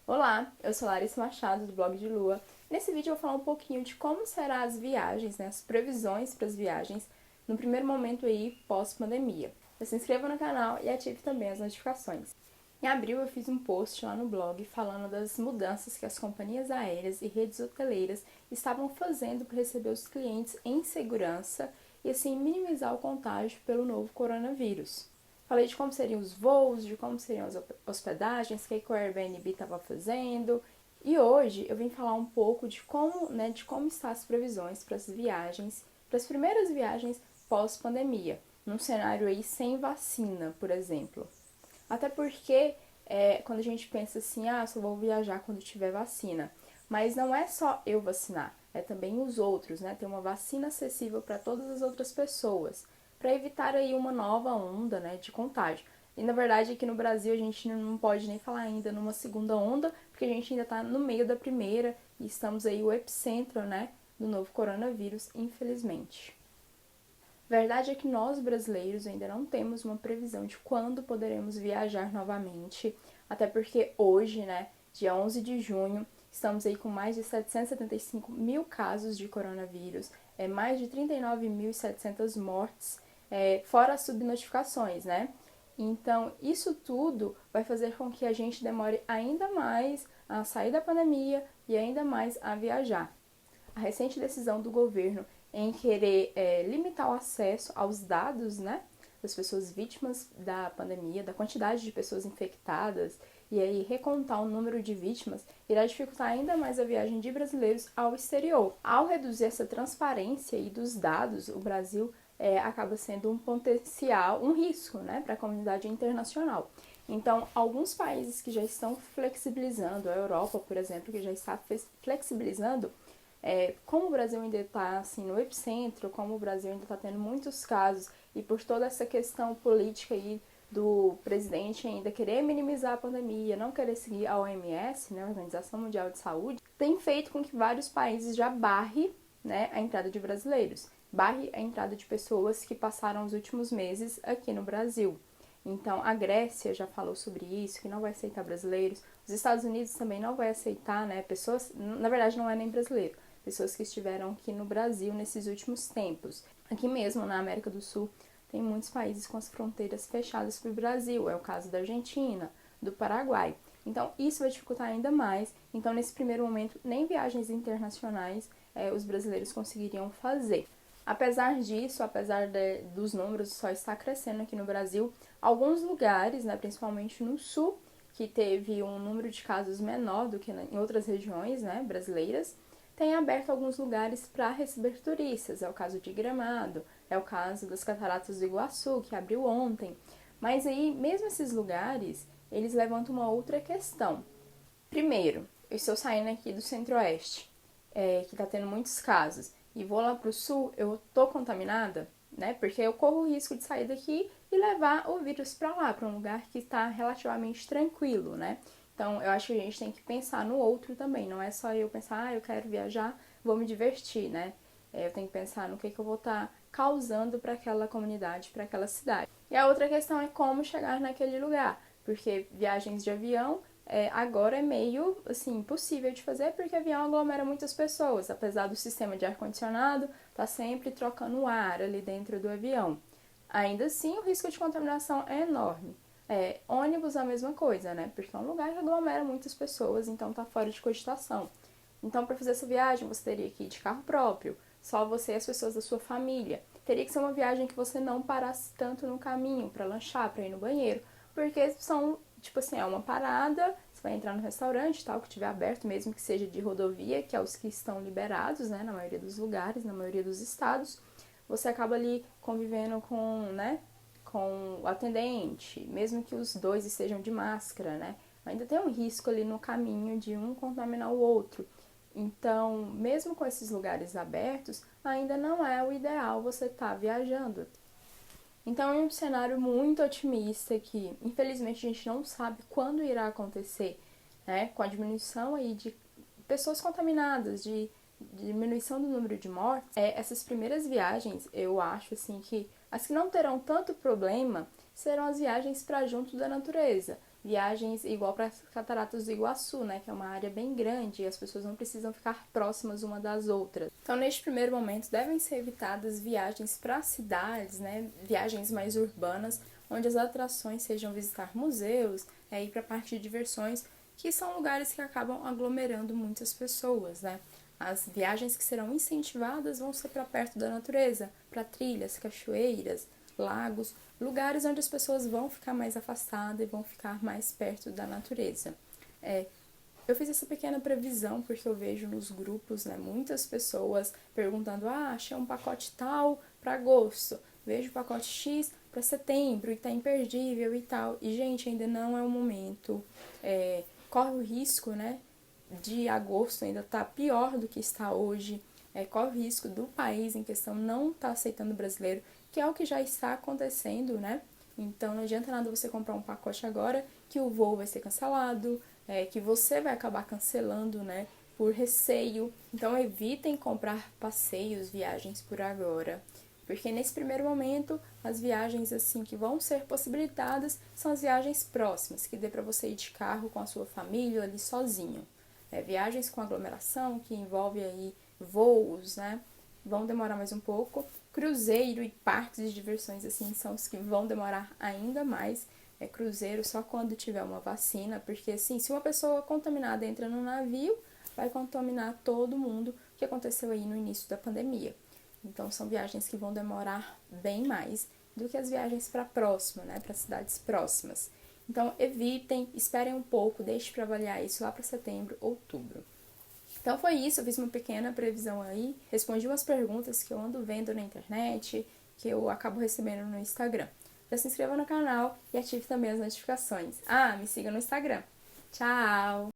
Olá, eu sou Larissa Machado, do Blog de Lua. Nesse vídeo eu vou falar um pouquinho de como serão as viagens, as previsões para as viagens no primeiro momento aí pós-pandemia. Se inscreva no canal e ative também as notificações. Em abril eu fiz um post lá no blog falando das mudanças que as companhias aéreas e redes hoteleiras estavam fazendo para receber os clientes em segurança e assim minimizar o contágio pelo novo coronavírus. Falei de como seriam os voos, de como seriam as hospedagens, o que o Airbnb estava fazendo. E hoje eu vim falar um pouco de como estão as previsões para as viagens, para as primeiras viagens pós-pandemia, num cenário aí sem vacina, por exemplo. Até porque quando a gente pensa assim, só vou viajar quando tiver vacina. Mas não é só eu vacinar, é também os outros, né? Ter uma vacina acessível para todas as outras pessoas, para evitar aí uma nova onda, né, de contágio. E na verdade aqui no Brasil a gente não pode nem falar ainda numa segunda onda, porque a gente ainda está no meio da primeira e estamos aí o epicentro, né, do novo coronavírus, infelizmente. Verdade é que nós brasileiros ainda não temos uma previsão de quando poderemos viajar novamente, até porque hoje, né, dia 11 de junho, estamos aí com mais de 775 mil casos de coronavírus, mais de 39.700 mortes, fora as subnotificações, né? Então, isso tudo vai fazer com que a gente demore ainda mais a sair da pandemia e ainda mais a viajar. A recente decisão do governo em querer limitar o acesso aos dados, né, das pessoas vítimas da pandemia, da quantidade de pessoas infectadas, e aí recontar o número de vítimas, irá dificultar ainda mais a viagem de brasileiros ao exterior. Ao reduzir essa transparência e dos dados, o Brasil acaba sendo um risco, né, para a comunidade internacional. Então, alguns países que já estão flexibilizando, a Europa, por exemplo, que já está flexibilizando, como o Brasil ainda está assim, no epicentro, como o Brasil ainda está tendo muitos casos, e por toda essa questão política aí do presidente ainda querer minimizar a pandemia, não querer seguir a OMS, né, a Organização Mundial de Saúde, tem feito com que vários países já barrem, né, a entrada de brasileiros, barre a entrada de pessoas que passaram os últimos meses aqui no Brasil. Então, a Grécia já falou sobre isso, que não vai aceitar brasileiros. Os Estados Unidos também não vai aceitar, né, pessoas, na verdade não é nem brasileiro, pessoas que estiveram aqui no Brasil nesses últimos tempos. Aqui mesmo, na América do Sul, tem muitos países com as fronteiras fechadas para o Brasil. É o caso da Argentina, do Paraguai. Então, isso vai dificultar ainda mais. Então, nesse primeiro momento, nem viagens internacionais os brasileiros conseguiriam fazer. Apesar disso, dos números só estar crescendo aqui no Brasil, alguns lugares, né, principalmente no sul, que teve um número de casos menor do que em outras regiões, né, brasileiras, tem aberto alguns lugares para receber turistas. É o caso de Gramado, é o caso das Cataratas do Iguaçu, que abriu ontem. Mas aí, mesmo esses lugares, eles levantam uma outra questão. Primeiro, eu estou saindo aqui do Centro-Oeste, que está tendo muitos casos, e vou lá para o Sul, eu tô contaminada, né? Porque eu corro o risco de sair daqui e levar o vírus para lá, para um lugar que está relativamente tranquilo, né? Então, eu acho que a gente tem que pensar no outro também. Não é só eu pensar, eu quero viajar, vou me divertir, né? Eu tenho que pensar no que eu vou estar causando para aquela comunidade, para aquela cidade. E a outra questão é como chegar naquele lugar. Porque viagens de avião agora é meio assim, impossível de fazer, porque avião aglomera muitas pessoas. Apesar do sistema de ar-condicionado tá sempre trocando o ar ali dentro do avião. Ainda assim, o risco de contaminação é enorme. Ônibus a mesma coisa, né? Porque é um lugar que aglomera muitas pessoas, então tá fora de cogitação. Então, para fazer essa viagem, você teria que ir de carro próprio, só você e as pessoas da sua família. Teria que ser uma viagem que você não parasse tanto no caminho para lanchar, para ir no banheiro, porque são, tipo assim, é uma parada, você vai entrar no restaurante, tal, que tiver aberto, mesmo que seja de rodovia, que é os que estão liberados, né, na maioria dos lugares, na maioria dos estados. Você acaba ali convivendo com, né, com o atendente, mesmo que os dois estejam de máscara, né? Ainda tem um risco ali no caminho de um contaminar o outro. Então, mesmo com esses lugares abertos, ainda não é o ideal você estar viajando. Então é um cenário muito otimista que, infelizmente, a gente não sabe quando irá acontecer, né? Com a diminuição aí de pessoas contaminadas, de diminuição do número de mortes, essas primeiras viagens, eu acho assim que as que não terão tanto problema serão as viagens para junto da natureza. Viagens igual para as Cataratas do Iguaçu, né, que é uma área bem grande e as pessoas não precisam ficar próximas uma das outras. Então, neste primeiro momento, devem ser evitadas viagens para cidades, né, viagens mais urbanas, onde as atrações sejam visitar museus, ir para a parte de diversões, que são lugares que acabam aglomerando muitas pessoas, né? As viagens que serão incentivadas vão ser para perto da natureza, para trilhas, cachoeiras, lagos, lugares onde as pessoas vão ficar mais afastadas e vão ficar mais perto da natureza. Eu fiz essa pequena previsão porque eu vejo nos grupos, né, muitas pessoas perguntando: achei um pacote tal para agosto, vejo o pacote X para setembro e tá imperdível e tal. E, gente, ainda não é o momento. Corre o risco, né, de agosto ainda tá pior do que está hoje. Corre o risco do país em questão não estar aceitando o brasileiro, que é o que já está acontecendo, né? Então não adianta nada você comprar um pacote agora que o voo vai ser cancelado, que você vai acabar cancelando, né? Por receio. Então evitem comprar passeios, viagens por agora. Porque nesse primeiro momento, as viagens assim que vão ser possibilitadas são as viagens próximas, que dê para você ir de carro com a sua família ali sozinho. Viagens com aglomeração, que envolve aí voos, né? Vão demorar mais um pouco. Cruzeiro e parques de diversões, assim, são os que vão demorar ainda mais. Cruzeiro só quando tiver uma vacina, porque, assim, se uma pessoa contaminada entra no navio, vai contaminar todo mundo, que aconteceu aí no início da pandemia. Então, são viagens que vão demorar bem mais do que as viagens para próxima, né? Para cidades próximas. Então, evitem, esperem um pouco, deixe para avaliar isso lá para setembro, outubro. Então foi isso, eu fiz uma pequena previsão aí, respondi umas perguntas que eu ando vendo na internet, que eu acabo recebendo no Instagram. Já se inscreva no canal e ative também as notificações. Me siga no Instagram. Tchau!